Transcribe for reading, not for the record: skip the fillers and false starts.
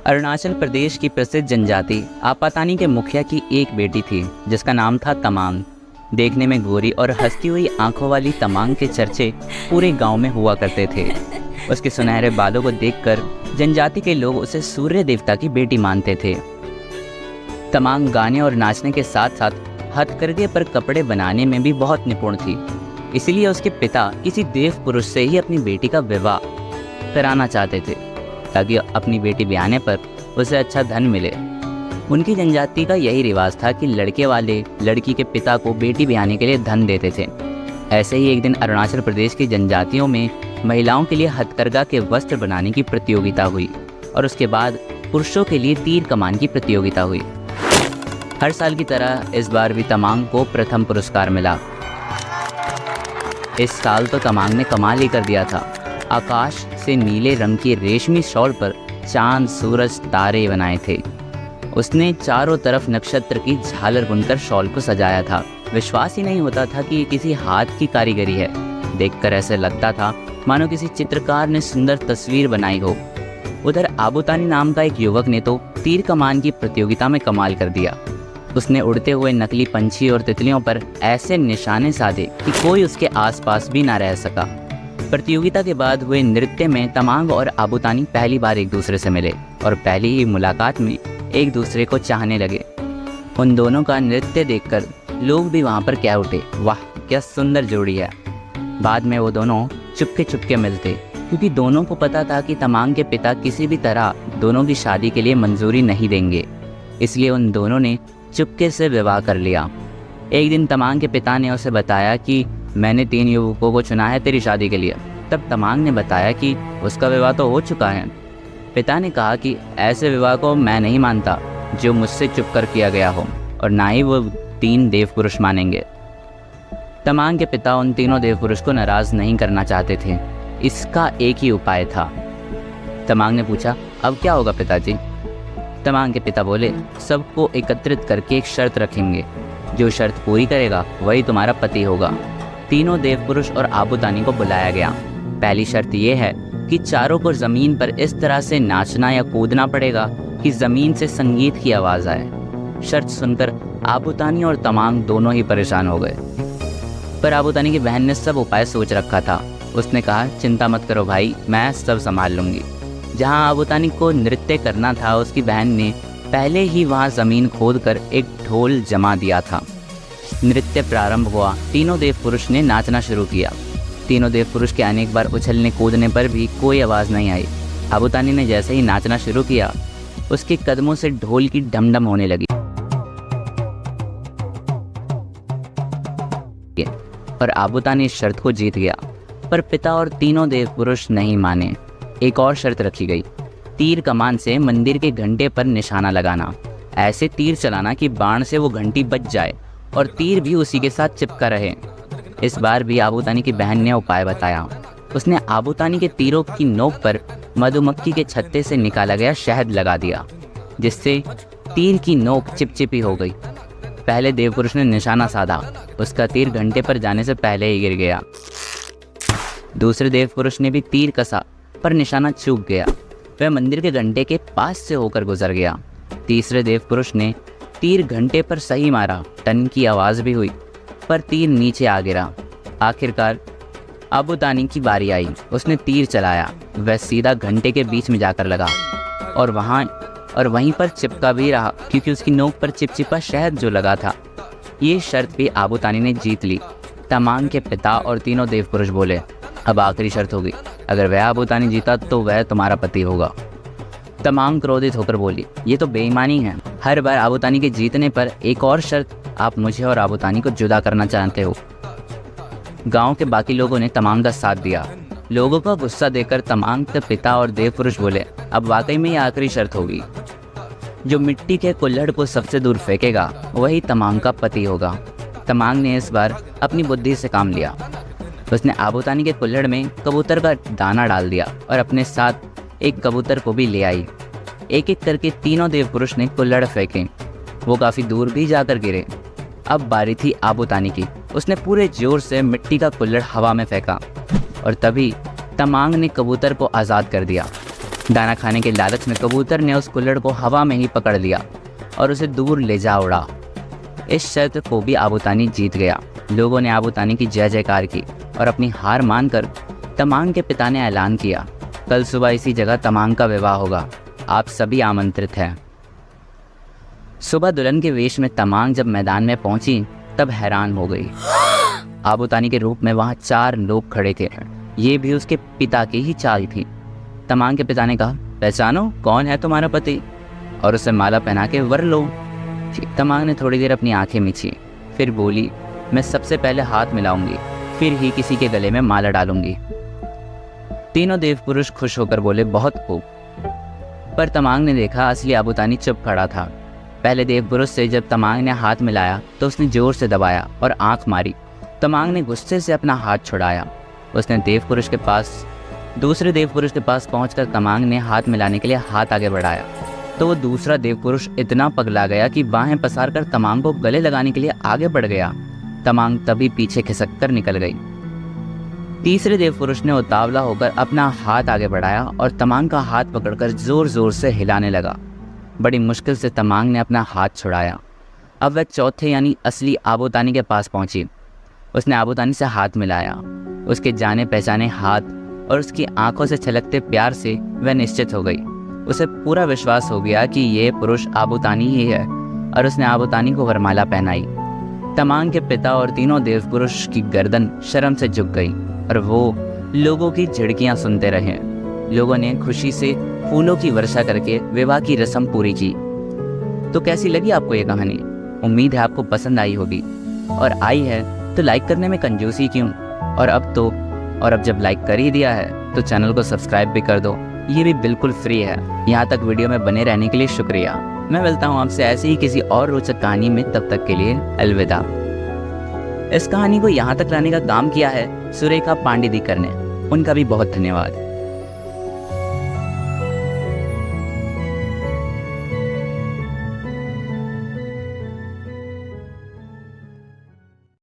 अरुणाचल प्रदेश की प्रसिद्ध जनजाति आपातानी के मुखिया की एक बेटी थी जिसका नाम था तमांग। देखने में गोरी और हंसती हुई आंखों वाली तमांग के चर्चे पूरे गांव में हुआ करते थे। उसके सुनहरे बालों को देखकर जनजाति के लोग उसे सूर्य देवता की बेटी मानते थे। तमांग गाने और नाचने के साथ साथ हथकरघे पर कपड़े बनाने में भी बहुत निपुण थी। इसलिए उसके पिता किसी देव पुरुष से ही अपनी बेटी का विवाह कराना चाहते थे ताकि अपनी बेटी ब्याहने पर उसे अच्छा धन मिले। उनकी जनजाति का यही रिवाज था कि लड़के वाले लड़की के पिता को बेटी ब्याहने के लिए धन देते थे। ऐसे ही एक दिन अरुणाचल प्रदेश की जनजातियों में महिलाओं के लिए हथकरघा के वस्त्र बनाने की प्रतियोगिता हुई और उसके बाद पुरुषों के लिए तीर कमान की प्रतियोगिता हुई। हर साल की तरह इस बार भी तमांग को प्रथम पुरस्कार मिला। इस साल तो तमांग ने कमाल ही कर दिया था। आकाश से नीले रंग की रेशमी शॉल पर चांद, सूरज, तारे बनाए थे। उसने चारों तरफ नक्षत्र की झालर बुनकर शॉल को सजाया था। विश्वास ही नहीं होता था कि ये किसी हाथ की कारीगरी है। देखकर ऐसे लगता था मानो किसी चित्रकार ने सुंदर तस्वीर बनाई हो। उधर आबूतानी नाम का एक युवक ने तो तीर कमान की प्रतियोगिता में कमाल कर दिया। उसने उड़ते हुए नकली पंछी और तितलियों पर ऐसे निशाने साधे कि कोई उसके आसपास भी ना रह सका। प्रतियोगिता के बाद हुए नृत्य में तमांग और आबूतानी पहली बार एक दूसरे से मिले और पहली ही मुलाकात में एक दूसरे को चाहने लगे। उन दोनों का नृत्य देखकर लोग भी वहां पर कह उठे, वाह क्या सुंदर जोड़ी है। बाद में वो दोनों चुपके मिलते क्योंकि दोनों को पता था कि तमांग के पिता किसी भी तरह दोनों की शादी के लिए मंजूरी नहीं देंगे। इसलिए उन दोनों ने चुपके से विवाह कर लिया। एक दिन तमांग के पिता ने उसे बताया कि मैंने 3 युवकों को चुना है तेरी शादी के लिए। तब तमांग ने बताया कि उसका विवाह तो हो चुका है। पिता ने कहा कि ऐसे विवाह को मैं नहीं मानता जो मुझसे चुप कर किया गया हो और ना ही वो 3 देव पुरुष मानेंगे। तमांग के पिता उन तीनों देव पुरुष को नाराज नहीं करना चाहते थे। इसका एक ही उपाय था। तमांग ने पूछा, अब क्या होगा पिताजी? तमांग के पिता बोले, सबको एकत्रित करके एक शर्त रखेंगे। जो शर्त पूरी करेगा वही तुम्हारा पति होगा। तीनों देव पुरुष और आबूतानी को बुलाया गया। पहली शर्त यह है कि चारों को जमीन पर इस तरह से नाचना या कूदना पड़ेगा कि जमीन से संगीत की आवाज आए। शर्त सुनकर आबूतानी और तमांग दोनों ही परेशान हो गए, पर आबूतानी की बहन ने सब उपाय सोच रखा था। उसने कहा, चिंता मत करो भाई, मैं सब संभाल लूंगी। जहां आबूतानी को नृत्य करना था उसकी बहन ने पहले ही वहां जमीन खोदकर एक ढोल जमा दिया था। नृत्य प्रारंभ हुआ। तीनों देव पुरुष ने नाचना शुरू किया। तीनों देव पुरुष के अनेक बार उछलने कूदने पर भी कोई आवाज़ नहीं आई। आबूतानी ने जैसे ही नाचना शुरू किया उसके कदमों से ढोल की ढमढम होने लगी और आबूतानी इस शर्त को जीत गया। पर पिता और तीनों देव पुरुष नहीं माने। एक और शर्त रखी गई, तीर कमान से मंदिर के घंटे पर निशाना लगाना। ऐसे तीर चलाना कि बाण से वो घंटी बच जाए और तीर भी उसी के साथ चिपका रहे। इस बार भी आबूतानी की बहन ने उपाय बताया। उसने आबूतानी के तीरों की नोक पर मधुमक्खी के छत्ते से निकाला गया शहद लगा दिया, जिससे तीर की नोक चिपचिपी हो गई। पहले देवपुरुष ने निशाना साधा। उसका तीर घंटे पर जाने से पहले ही गिर गया। दूसरे देवपुरुष ने भी तीर कसा, पर निशाना चूक गया। वह मंदिर के घंटे के पास से होकर गुजर गया। तीसरे देवपुरुष ने तीर घंटे पर सही मारा। टन की आवाज भी हुई, पर तीर नीचे आ गिरा। आखिरकार आबूतानी की बारी आई। उसने तीर चलाया। वह सीधा घंटे के बीच में जाकर लगा और वहीं पर चिपका भी रहा क्योंकि उसकी नोक पर चिपचिपा शहद जो लगा था। ये शर्त भी आबूतानी ने जीत ली। तमांग के पिता और तीनों देव पुरुष बोले, अब आखिरी शर्त होगी। अगर वह आबूतानी जीता तो वह तुम्हारा पति होगा। तमांग क्रोधित होकर बोली, ये तो बेईमानी है। हर बार आबूतानी के जीतने पर एक और शर्त, आप मुझे और आबूतानी को जुदा करना चाहते हो। गांव के बाकी लोगों ने तमांग का साथ दिया। लोगों का गुस्सा देखकर तमांग के पिता और देव पुरुष बोले, अब वाकई में ये आखिरी शर्त होगी। जो मिट्टी के कुल्हड़ को सबसे दूर फेंकेगा वही तमांग का पति होगा। तमांग ने इस बार अपनी बुद्धि से काम लिया। उसने आबूतानी के कुल्हड़ में कबूतर का दाना डाल दिया और अपने साथ एक कबूतर को भी ले आई। एक एक करके तीनों देव पुरुष ने कुल्हड़ फेंके। वो काफ़ी दूर भी जाकर गिरे। अब बारी थी आबूतानी की। उसने पूरे जोर से मिट्टी का कुल्हड़ हवा में फेंका और तभी तमांग ने कबूतर को आज़ाद कर दिया। दाना खाने के लालच में कबूतर ने उस कुल्हड़ को हवा में ही पकड़ लिया और उसे दूर ले जा उड़ा। इस शर्त को भी आबूतानी जीत गया। लोगों ने आबूतानी की जय जयकार की और अपनी हार मानकर तमांग के पिता ने ऐलान किया, कल सुबह इसी जगह तमांग का विवाह होगा, आप सभी आमंत्रित हैं। सुबह दुल्हन के वेश में तमांग जब मैदान में पहुंची तब हैरान हो गई। आबूतानी के रूप में वहां 4 लोग खड़े थे, ये भी उसके पिता की ही चाल थी। तमांग के पिता ने कहा, पहचानो कौन है तुम्हारा पति और उसे माला पहना के वर लो। तमांग ने थोड़ी देर अपनी आंखें मींची, फिर बोली, मैं सबसे पहले हाथ मिलाऊंगी, फिर ही किसी के गले में माला डालूंगी। तीनों देव पुरुष खुश होकर बोले, बहुत खूब। पर तमांग ने देखा असली आबूतानी चुप खड़ा था। पहले देव पुरुष से जब तमांग ने हाथ मिलाया तो उसने जोर से दबाया और आंख मारी। तमांग ने गुस्से से अपना हाथ छुड़ाया। उसने दूसरे देव पुरुष के पास पहुंचकर तमांग ने हाथ मिलाने के लिए हाथ आगे बढ़ाया तो वो दूसरा देव पुरुष इतना पगला गया कि बाहें पसार कर तमांग को गले लगाने के लिए आगे बढ़ गया। तमांग तभी पीछे खिसक कर निकल गई। तीसरे देव पुरुष ने उतावला होकर अपना हाथ आगे बढ़ाया और तमांग का हाथ पकड़कर जोर जोर से हिलाने लगा। बड़ी मुश्किल से तमांग ने अपना हाथ छुड़ाया। अब वह चौथे यानी असली आबूतानी के पास पहुंची। उसने आबूतानी से हाथ मिलाया। उसके जाने पहचाने हाथ और उसकी आंखों से छलकते प्यार से वह निश्चित हो गई। उसे पूरा विश्वास हो गया कि ये पुरुष आबूतानी ही है और उसने आबूतानी को वरमाला पहनाई। तमांग के पिता और तीनों देव पुरुष की गर्दन शर्म से झुक गई और वो लोगों की झिड़कियां सुनते रहे। लोगों ने खुशी से फूलों की वर्षा करके विवाह की रस्म पूरी की। तो कैसी लगी आपको ये कहानी? उम्मीद है आपको पसंद आई होगी, और आई है तो लाइक करने में कंजूसी क्यों? और अब जब लाइक कर ही दिया है तो चैनल को सब्सक्राइब भी कर दो, ये भी बिल्कुल फ्री है। यहाँ तक वीडियो में बने रहने के लिए शुक्रिया। मैं मिलता हूँ आपसे ऐसे ही किसी और रोचक कहानी में, तब तक के लिए अलविदा। इस कहानी को यहाँ तक लाने का काम किया है सुरेखा पांडिदिकर ने, उनका भी बहुत धन्यवाद।